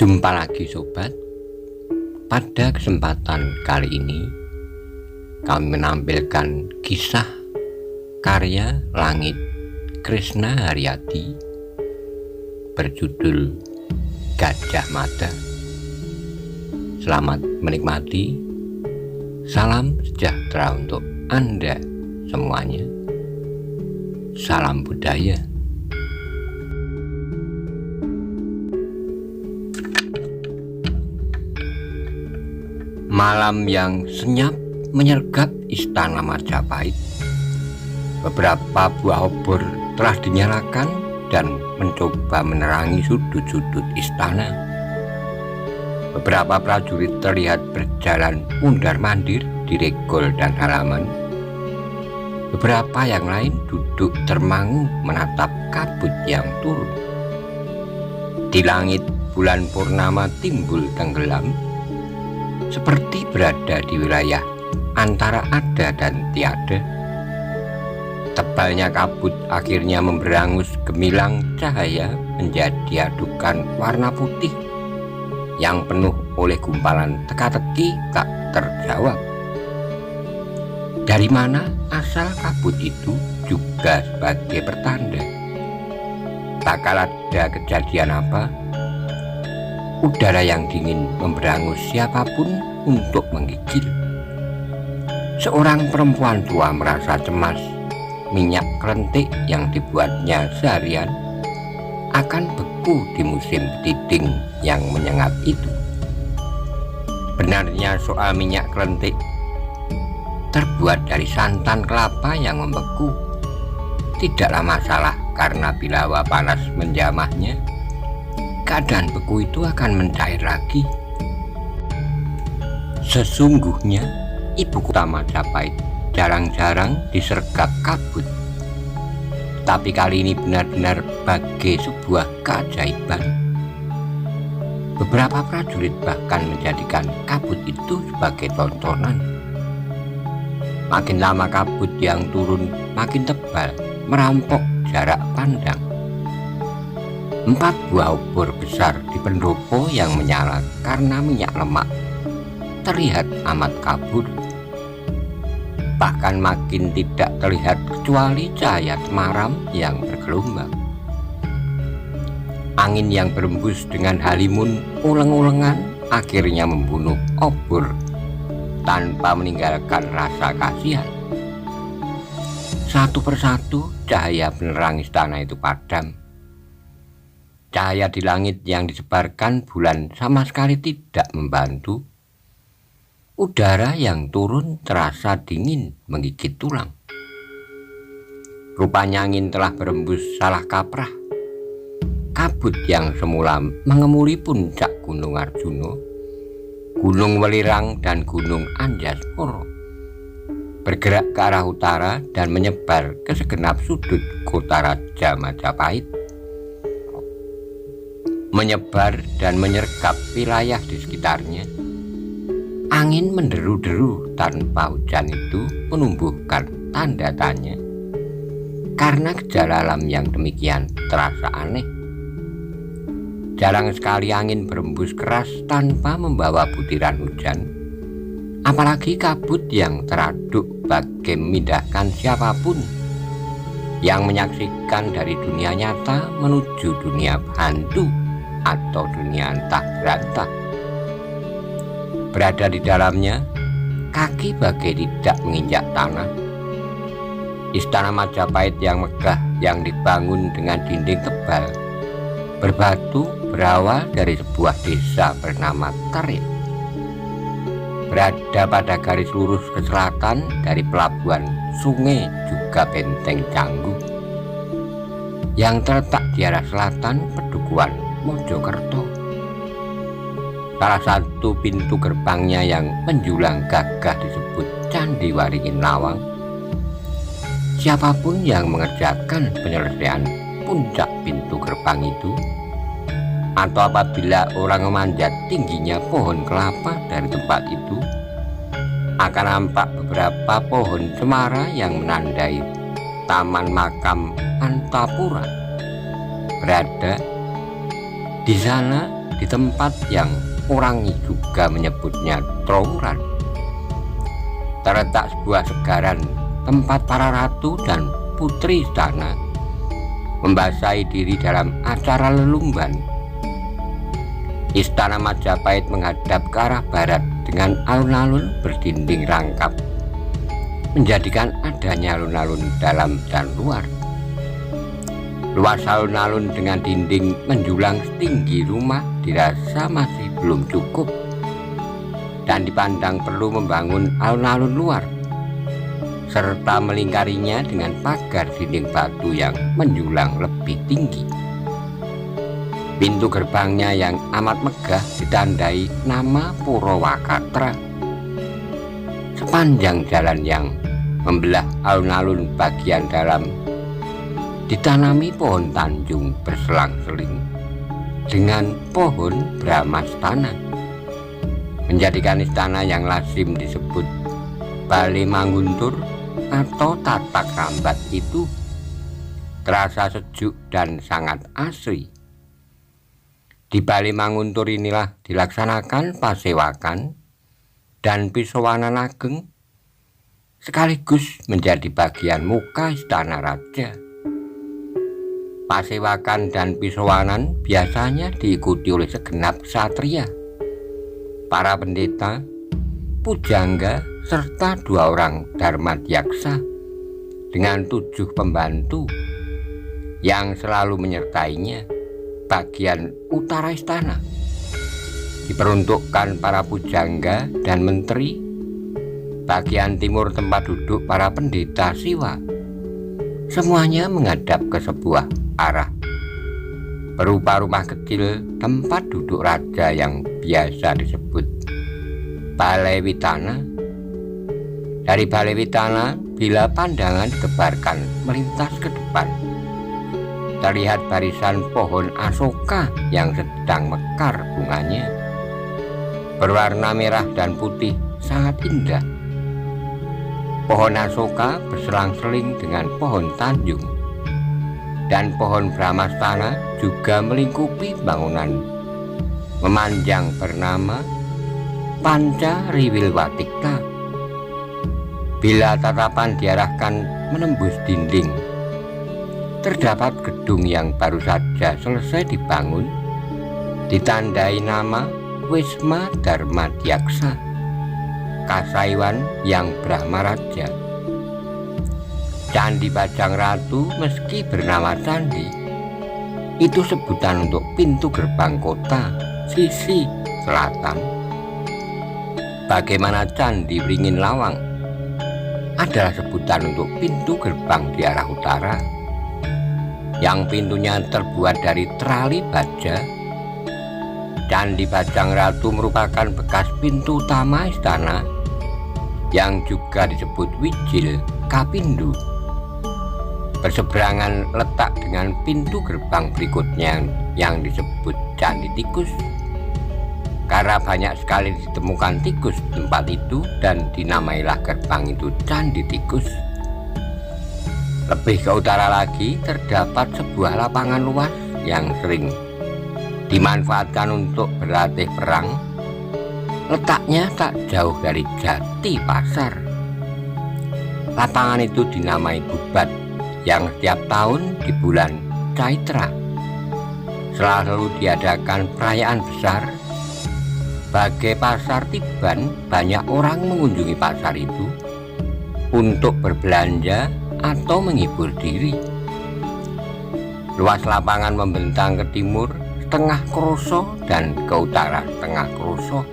Jumpa lagi sobat. Pada kesempatan kali ini kami menampilkan kisah karya Langit Krisna Haryadi berjudul Gajah Mada. Selamat menikmati. Salam sejahtera untuk Anda semuanya. Salam budaya. Malam yang senyap menyergap istana Majapahit. Beberapa buah obor telah dinyalakan dan mencoba menerangi sudut-sudut istana. Beberapa prajurit terlihat berjalan mundar-mandir di regol dan halaman. Beberapa yang lain duduk termangu menatap kabut yang turun. Di langit bulan purnama timbul tenggelam, seperti berada di wilayah antara ada dan tiada. Tebalnya kabut akhirnya memberangus gemilang cahaya menjadi adukan warna putih yang penuh oleh gumpalan teka-teki tak terjawab. Dari mana asal kabut itu juga sebagai pertanda bakal ada kejadian apa. Udara yang dingin memberangus siapapun untuk menggigil. Seorang perempuan tua merasa cemas minyak kelentik yang dibuatnya seharian akan beku di musim tiding yang menyengat itu. Benarnya soal minyak kelentik terbuat dari santan kelapa yang membeku tidaklah masalah, karena bila hawa panas menjamahnya, keadaan beku itu akan mencair lagi. Sesungguhnya ibu kota Majapahit jarang-jarang disergap kabut, tapi kali ini benar-benar bagai sebuah keajaiban. Beberapa prajurit bahkan menjadikan kabut itu sebagai tontonan. Makin lama kabut yang turun makin tebal, merampok jarak pandang. 4 buah obor besar di pendopo yang menyala karena minyak lemak terlihat amat kabur. Bahkan makin tidak terlihat kecuali cahaya temaram yang bergelombang. Angin yang berembus dengan halimun uleng-ulengan akhirnya membunuh obor tanpa meninggalkan rasa kasihan. Satu persatu cahaya penerang istana itu padam. Cahaya di langit yang disebarkan bulan sama sekali tidak membantu. Udara yang turun terasa dingin menggigit tulang. Rupanya angin telah berembus salah kaprah. Kabut yang semula mengemuli puncak Gunung Arjuna, Gunung Welirang dan Gunung Anjasporo bergerak ke arah utara dan menyebar ke segenap sudut kota Raja Majapahit, menyebar dan menyergap wilayah di sekitarnya. Angin menderu-deru tanpa hujan itu menumbuhkan tanda tanya, karena gejala alam yang demikian terasa aneh. Jarang sekali angin berembus keras tanpa membawa butiran hujan, apalagi kabut yang teraduk bagai memindahkan siapapun yang menyaksikan dari dunia nyata menuju dunia hantu atau dunia entah berantah. Berada di dalamnya, kaki bagai tidak menginjak tanah. Istana Majapahit yang megah yang dibangun dengan dinding tebal berbatu berawal dari sebuah desa bernama Terit. Berada pada garis lurus ke selatan dari pelabuhan sungai juga benteng Canggu yang terletak di arah selatan Pedukuhan Mojokerto. Salah satu pintu gerbangnya yang menjulang gagah disebut Candi Waringin Lawang. Siapapun yang mengerjakan penyelesaian puncak pintu gerbang itu, atau apabila orang memanjat tingginya pohon kelapa dari tempat itu, akan nampak beberapa pohon cemara yang menandai Taman Makam Antapura. Berada di sana di tempat yang orang juga menyebutnya Trawuran. Terletak sebuah segaran tempat para ratu dan putri istana membasahi diri dalam acara lelumban. Istana Majapahit menghadap ke arah barat dengan alun-alun berdinding rangkap, menjadikan adanya alun-alun dalam dan luar. Luas alun-alun dengan dinding menjulang setinggi rumah dirasa masih belum cukup, dan dipandang perlu membangun alun-alun luar serta melingkarinya dengan pagar dinding batu yang menjulang lebih tinggi. Pintu gerbangnya yang amat megah ditandai nama Purowakatra. Sepanjang jalan yang membelah alun-alun bagian dalam ditanami pohon tanjung berselang-seling dengan pohon Brahmastana, menjadikan istana yang lazim disebut Balai Manguntur atau Tatak Rambat itu terasa sejuk dan sangat asri. Di Balai Manguntur inilah dilaksanakan pasewakan dan pisowanan ageng, sekaligus menjadi bagian muka istana raja. Pasewakan dan pisowanan biasanya diikuti oleh segenap ksatria, para pendeta, pujangga, serta 2 orang Dharmadyaksa dengan 7 pembantu yang selalu menyertainya. Bagian utara istana diperuntukkan para pujangga dan menteri, bagian timur tempat duduk para pendeta Siwa. Semuanya menghadap ke sebuah arah, berupa rumah kecil tempat duduk raja yang biasa disebut Balai Witana. Dari Balai Witana, bila pandangan ditebarkan melintas ke depan, terlihat barisan pohon asoka yang sedang mekar bunganya, berwarna merah dan putih, sangat indah. Pohon asoka berselang-seling dengan pohon tanjung, dan pohon Brahmastana juga melingkupi bangunan memanjang bernama Panca Riwilwatikta. Bila tatapan diarahkan menembus dinding, terdapat gedung yang baru saja selesai dibangun, ditandai nama Wisma Dharmadyaksa, Kasaiwan yang Brahma Raja. Candi Bajang Ratu meski bernama candi, itu sebutan untuk pintu gerbang kota sisi selatan. Bagaimana Candi Wringin Lawang adalah sebutan untuk pintu gerbang di arah utara, yang pintunya terbuat dari terali baja. Candi Bajang Ratu merupakan bekas pintu utama istana yang juga disebut Wijil Kapindu. Berseberangan letak dengan pintu gerbang berikutnya yang disebut Candi Tikus, karena banyak sekali ditemukan tikus di tempat itu dan dinamailah gerbang itu Candi Tikus. Lebih ke utara lagi terdapat sebuah lapangan luas yang sering dimanfaatkan untuk berlatih perang. Letaknya tak jauh dari Jati Pasar. Lapangan itu dinamai Bubat, yang setiap tahun di bulan Caitra selalu diadakan perayaan besar. Sebagai pasar Tiban, banyak orang mengunjungi pasar itu untuk berbelanja atau menghibur diri. Luas lapangan membentang ke timur setengah kroso dan ke utara setengah kroso,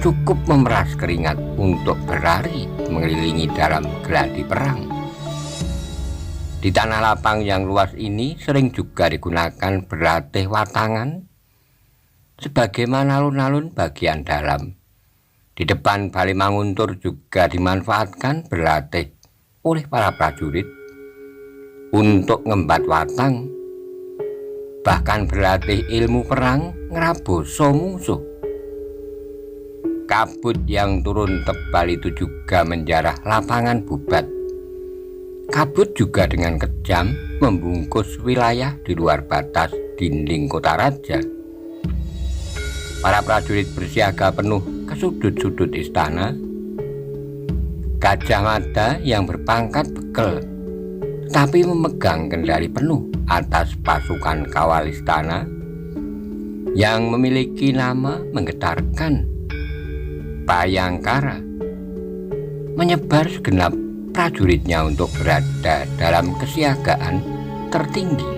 cukup memeras keringat untuk berlari mengelilingi dalam geladi perang. Di tanah lapang yang luas ini sering juga digunakan berlatih watangan, sebagaimana alun-alun bagian dalam. Di depan Balai Manguntur juga dimanfaatkan berlatih oleh para prajurit untuk ngembat watang, bahkan berlatih ilmu perang ngeraboso musuh. Kabut yang turun tebal itu juga menjarah lapangan Bubat. Kabut juga dengan kejam membungkus wilayah di luar batas dinding kota raja. Para prajurit bersiaga penuh ke sudut-sudut istana. Gajah Mada yang berpangkat bekel tapi memegang kendali penuh atas pasukan kawal istana yang memiliki nama menggetarkan, Bayangkara, menyebar segenap prajuritnya untuk berada dalam kesiagaan tertinggi.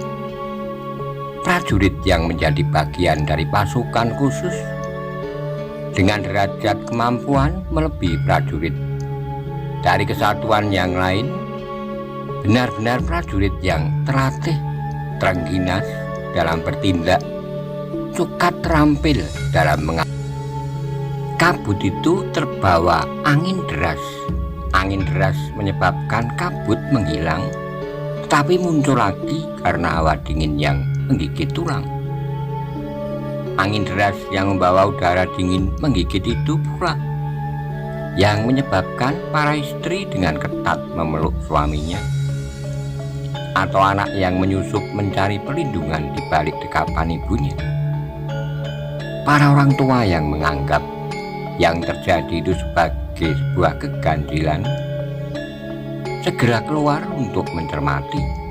Prajurit yang menjadi bagian dari pasukan khusus dengan derajat kemampuan melebihi prajurit dari kesatuan yang lain, benar-benar prajurit yang terlatih, terengginas dalam bertindak, suka terampil dalam kabut itu terbawa angin deras. Angin deras menyebabkan kabut menghilang, tetapi muncul lagi karena hawa dingin yang menggigit tulang. Angin deras yang membawa udara dingin menggigit itu pula yang menyebabkan para istri dengan ketat memeluk suaminya, atau anak yang menyusup mencari perlindungan di balik dekapan ibunya. Para orang tua yang menganggap yang terjadi itu sebagai sebuah keganjilan segera keluar untuk mencermati.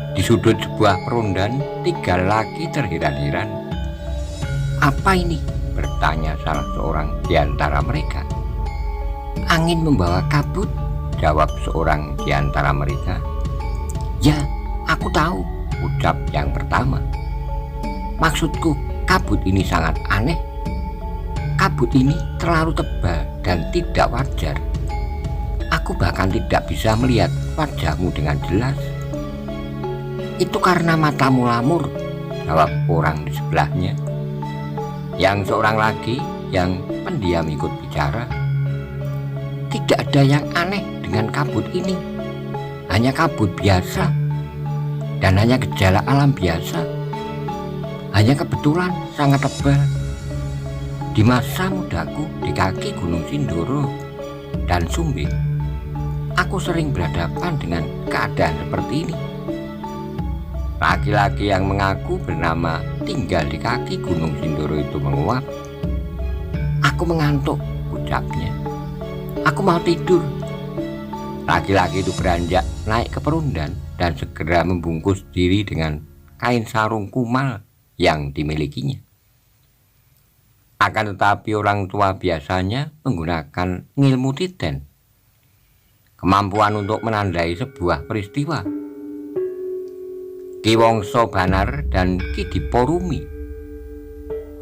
Di sudut sebuah perundan, 3 lelaki terheran-heran. "Apa ini?" bertanya salah seorang di antara mereka. "Angin membawa kabut," jawab seorang di antara mereka. "Ya, aku tahu," ucap yang pertama. "Maksudku, kabut ini sangat aneh. Kabut ini terlalu tebal dan tidak wajar. Aku bahkan tidak bisa melihat wajahmu dengan jelas." "Itu karena matamu lamur," jawab orang di sebelahnya. Yang seorang lagi yang pendiam ikut bicara. "Tidak ada yang aneh dengan kabut ini. Hanya kabut biasa dan hanya gejala alam biasa. Hanya kebetulan sangat tebal. Di masa mudaku di kaki Gunung Sindoro dan Sumbe, aku sering berhadapan dengan keadaan seperti ini." Laki-laki yang mengaku bernama tinggal di kaki Gunung Sindoro itu menguap. "Aku mengantuk," ucapnya. "Aku mau tidur." Laki-laki itu beranjak naik ke perundan dan segera membungkus diri dengan kain sarung kumal yang dimilikinya. Akan tetapi orang tua biasanya menggunakan ngilmu titen, kemampuan untuk menandai sebuah peristiwa. Ki Wongso Banar dan Ki Diporumi,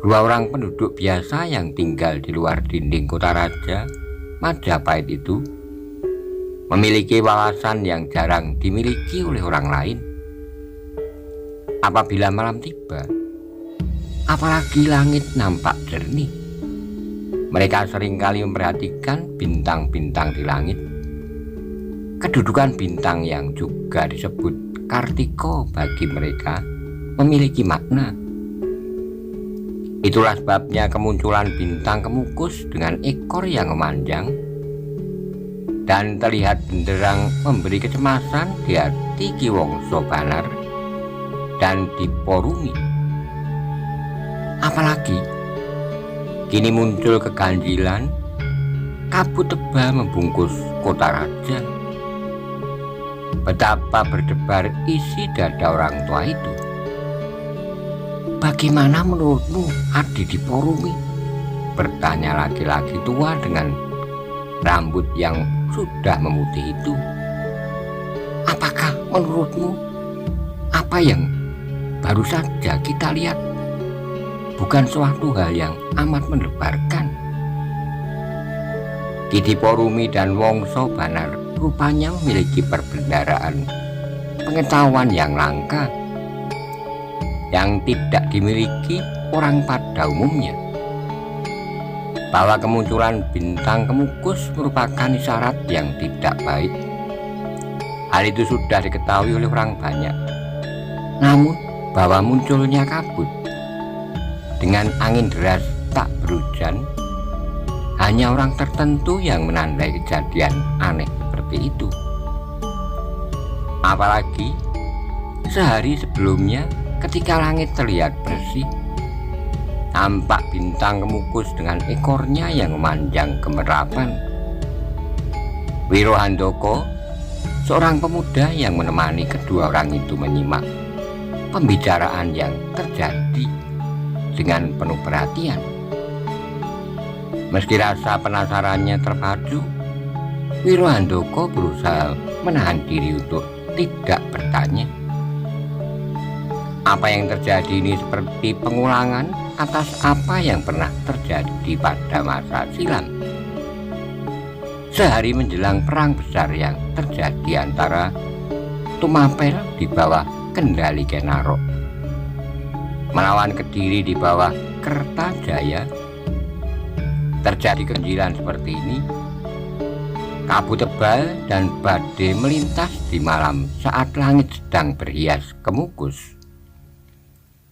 2 orang penduduk biasa yang tinggal di luar dinding kota raja Majapahit itu, memiliki wawasan yang jarang dimiliki oleh orang lain. Apabila malam tiba, apalagi langit nampak jernih, mereka seringkali memperhatikan bintang-bintang di langit. Kedudukan bintang yang juga disebut Kartiko bagi mereka memiliki makna. Itulah sebabnya kemunculan bintang kemukus dengan ekor yang memanjang dan terlihat benderang memberi kecemasan di hati Ki Wongso Banar dan Diporumi. Apalagi kini muncul keganjilan, kabut tebal membungkus kota raja. Betapa berdebar isi dada orang tua itu. "Bagaimana menurutmu, Adi Diporumi?" bertanya laki-laki tua dengan rambut yang sudah memutih itu. "Apakah menurutmu apa yang baru saja kita lihat bukan suatu hal yang amat mendebarkan?" Ki Diporumi dan Wongso Banar rupanya memiliki perbendaharaan pengetahuan yang langka yang tidak dimiliki orang pada umumnya, bahwa kemunculan bintang kemukus merupakan isyarat yang tidak baik. Hal itu sudah diketahui oleh orang banyak. Namun bahwa munculnya kabut dengan angin deras tak berhujan, hanya orang tertentu yang menandai kejadian aneh seperti itu. Apalagi sehari sebelumnya ketika langit terlihat bersih, nampak bintang kemukus dengan ekornya yang memanjang kemerapan. Wiro Handoko, seorang pemuda yang menemani kedua orang itu, menyimak pembicaraan yang terjadi dengan penuh perhatian. Meski rasa penasarannya terpacu, Wiro Handoko berusaha menahan diri untuk tidak bertanya. Apa yang terjadi ini seperti pengulangan atas apa yang pernah terjadi pada masa silam. Sehari menjelang perang besar yang terjadi antara Tumapel di bawah kendali Kenarok melawan Kediri di bawah Kertajaya, terjadi keganjilan seperti ini. Kabut tebal dan badai melintas di malam saat langit sedang berhias kemukus,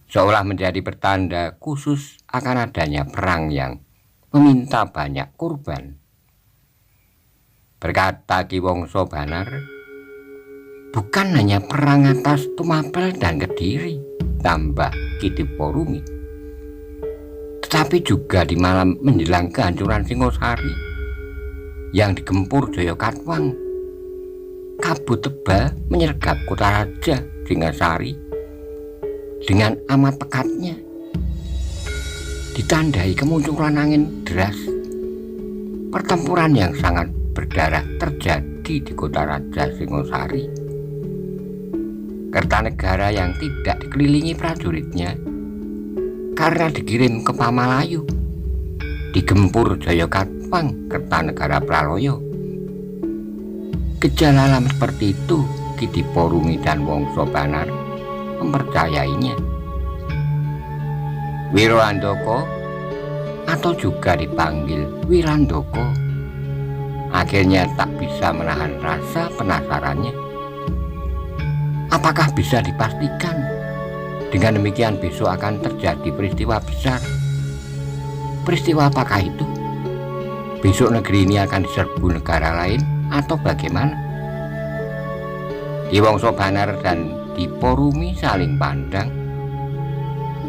seolah menjadi pertanda khusus akan adanya perang yang meminta banyak korban. Berkata Ki Wongso Banar, bukan hanya perang atas Tumapel dan Kediri, tambah Ki Diporumi, tetapi juga di malam menjelang kehancuran Singosari yang digempur Joyokatwang, kabut tebal menyergap kota raja Singasari dengan amat pekatnya, ditandai kemunculan angin deras. Pertempuran yang sangat berdarah terjadi di kota raja Singosari. Kertanegara yang tidak dikelilingi prajuritnya karena dikirim ke Pamalayu, digempur Joyokatwang, Kertanegara Praloyo. Gejala alam seperti itu Ki Diporumi dan Wongso Banar mempercayainya. Wiro Handoko, atau juga dipanggil Wirandoko, akhirnya tak bisa menahan rasa penasarannya. Apakah bisa dipastikan dengan demikian besok akan terjadi peristiwa besar? Peristiwa apakah itu? Besok negeri ini akan diserbu negara lain atau bagaimana? Ki Wongso Banar dan Diporumi saling pandang.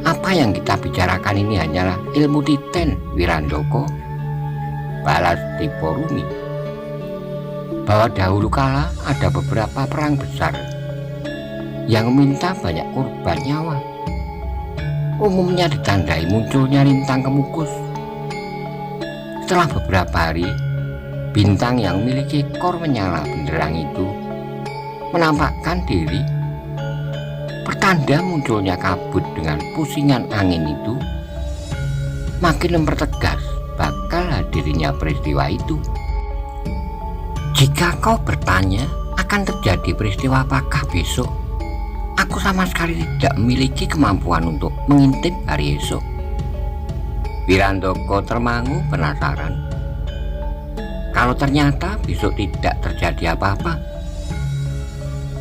Apa yang kita bicarakan ini hanyalah ilmu titen, Wirandoko, balas Diporumi. Bahwa dahulu kala ada beberapa perang besar yang meminta banyak korban nyawa, umumnya ditandai munculnya lintang kemukus. Setelah beberapa hari, bintang yang memiliki ekor menyala benderang itu menampakkan diri, pertanda munculnya kabut dengan pusingan angin itu makin mempertegas bakal hadirnya peristiwa itu. Jika kau bertanya akan terjadi peristiwa apakah besok, aku sama sekali tidak memiliki kemampuan untuk mengintip hari esok. Wirandoko termangu penasaran. Kalau ternyata besok tidak terjadi apa-apa?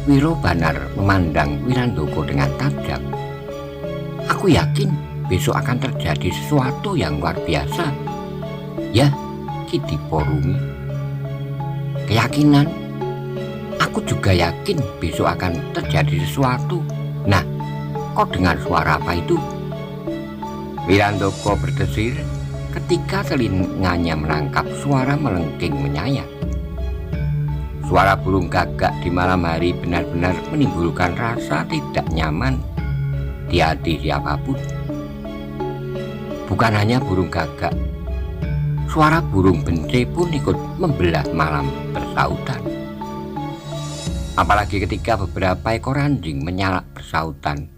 Wiro Banar memandang Wirandoko dengan tajam. Aku yakin besok akan terjadi sesuatu yang luar biasa. Ya, Ki Diporumi. Keyakinan, aku juga yakin besok akan terjadi sesuatu. Nah, kau dengar suara apa itu? Wirandoko berdesir ketika telinganya menangkap suara melengking menyayat. Suara burung gagak di malam hari benar-benar menimbulkan rasa tidak nyaman di hati siapapun. Bukan hanya burung gagak, suara burung bence pun ikut membelah malam bersautan. Apalagi ketika beberapa ekor anjing menyalak bersautan,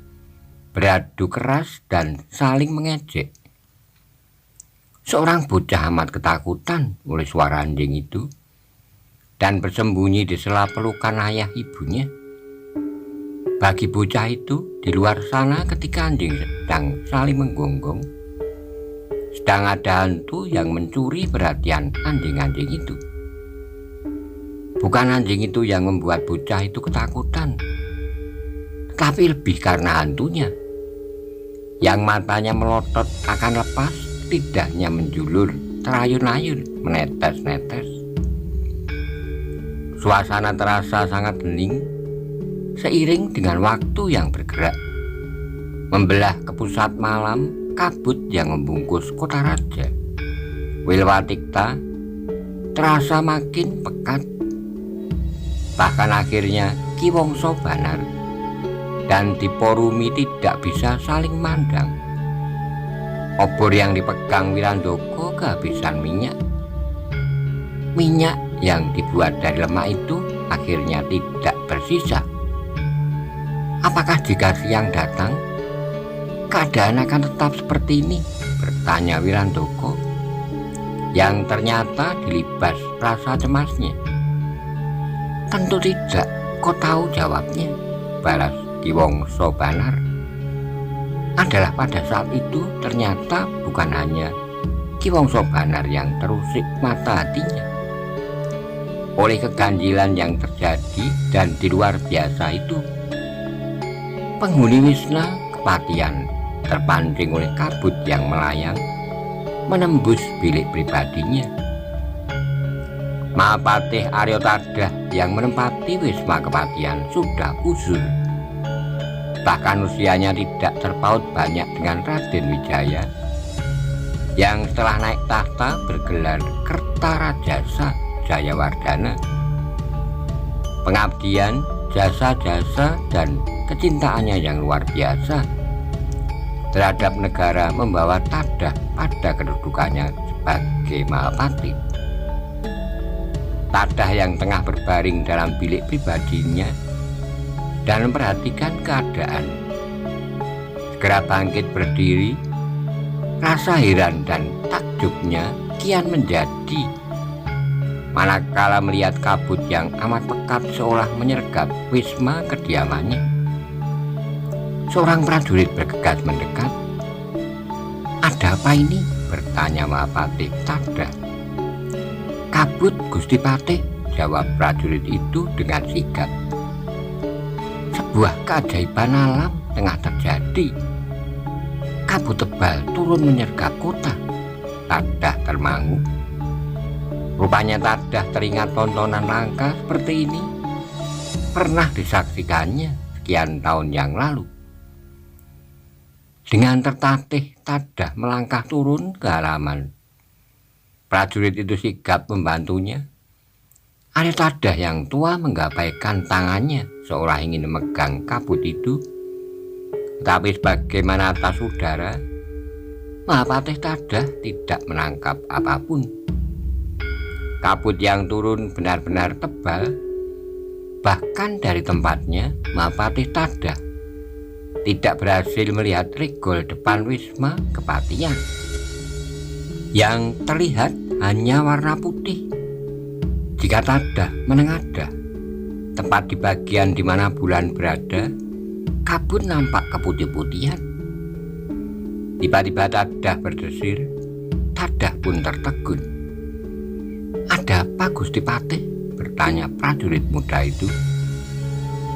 beradu keras dan saling mengejek. Seorang bocah amat ketakutan oleh suara anjing itu dan bersembunyi di sela pelukan ayah ibunya. Bagi bocah itu, di luar sana ketika anjing sedang saling menggonggong, sedang ada hantu yang mencuri perhatian anjing-anjing itu. Bukan anjing itu yang membuat bocah itu ketakutan, tetapi lebih karena hantunya yang matanya melotot akan lepas, lidahnya menjulur, terayun-ayun, menetes-netes. Suasana terasa sangat hening seiring dengan waktu yang bergerak, membelah ke pusat malam kabut yang membungkus kota raja. Wilwatikta terasa makin pekat. Bahkan akhirnya Ki Wangsa Banar dan Diporumi tidak bisa saling mandang. Obor yang dipegang Wirandoko kehabisan minyak. Minyak yang dibuat dari lemak itu akhirnya tidak bersisa. Apakah jika siang datang, keadaan akan tetap seperti ini? Bertanya Wirandoko, yang ternyata dilibas rasa cemasnya. Tentu tidak, kau tahu jawabnya, balas Ki Wangsa Banar. Adalah pada saat itu ternyata bukan hanya Ki Wangsa Banar yang terusik mata hatinya. Oleh keganjilan yang terjadi dan di luar biasa itu, penghuni Wisna Kepatihan terpancing oleh kabut yang melayang menembus bilik pribadinya. Mahapatih Arya Tadah yang menempati Wisma Kepatihan sudah uzur. Bahkan usianya tidak terpaut banyak dengan Raden Wijaya yang setelah naik tahta bergelar Kertarajasa Jayawardhana. Pengabdian, jasa-jasa, dan kecintaannya yang luar biasa terhadap negara membawa Tadah pada kedudukannya sebagai Mahapatih. Tadah yang tengah berbaring dalam bilik pribadinya dan memperhatikan keadaan segera bangkit berdiri. Rasa heran dan takjubnya kian menjadi manakala melihat kabut yang amat pekat seolah menyergap wisma kediamannya. Seorang prajurit bergegas mendekat. "Ada apa ini?" bertanya Mahapatih Tadah. "Kabut, Gusti Patih," jawab prajurit itu dengan sigap. "Sebuah keajaiban alam tengah terjadi. Kabut tebal turun menyergap kota." Tadah termangu. Rupanya Tadah teringat tontonan langka seperti ini pernah disaksikannya sekian tahun yang lalu. Dengan tertatih Tadah melangkah turun ke halaman. Prajurit itu sigap membantunya. Arya Tadah yang tua menggapaikan tangannya seolah ingin memegang kabut itu. Tetapi sebagaimana atas udara, Mahapatih Tadah tidak menangkap apapun. Kabut yang turun benar-benar tebal. Bahkan dari tempatnya, Mahapatih Tadah tidak berhasil melihat regol depan Wisma Kepatihan. Yang terlihat hanya warna putih. Jika Tadah menengadah tepat di bagian di mana bulan berada, kabut nampak keputih-putihan. Tiba-tiba Tadah berdesir. Tadah pun tertegun. "Ada apa, Gusti Patih?" bertanya prajurit muda itu.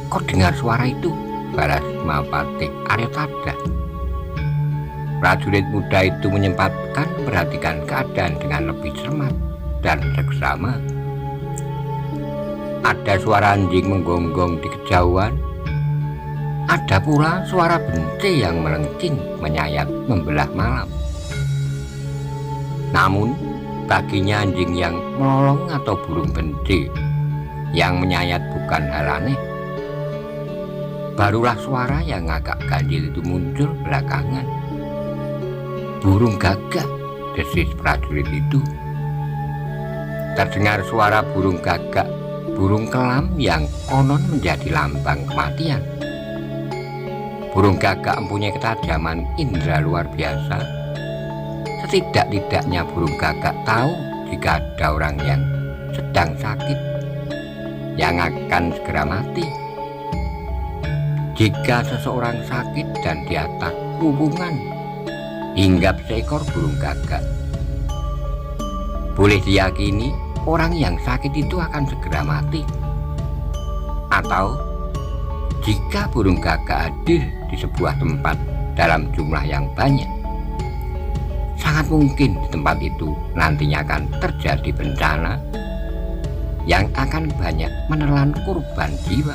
"Kau dengar suara itu?" balas Mahapatih Arya Tadah. Prajurit muda itu menyempatkan memperhatikan keadaan dengan lebih cermat dan seksama. Ada suara anjing menggonggong di kejauhan. Ada pula suara benci yang melengking menyayat membelah malam. Namun baginya anjing yang melolong atau burung benci yang menyayat bukan hal aneh. Barulah suara yang agak ganjil itu muncul belakangan. "Burung gagak," desis prajurit itu. Terdengar suara burung gagak, burung kelam yang konon menjadi lambang kematian. Burung gagak mempunyai ketajaman indera luar biasa. Setidak-tidaknya burung gagak tahu jika ada orang yang sedang sakit, yang akan segera mati. Jika seseorang sakit dan di atas hubungan hinggap seekor burung gagak, boleh diyakini orang yang sakit itu akan segera mati. Atau jika burung gagak hadir di sebuah tempat dalam jumlah yang banyak, sangat mungkin di tempat itu nantinya akan terjadi bencana yang akan banyak menelan korban jiwa.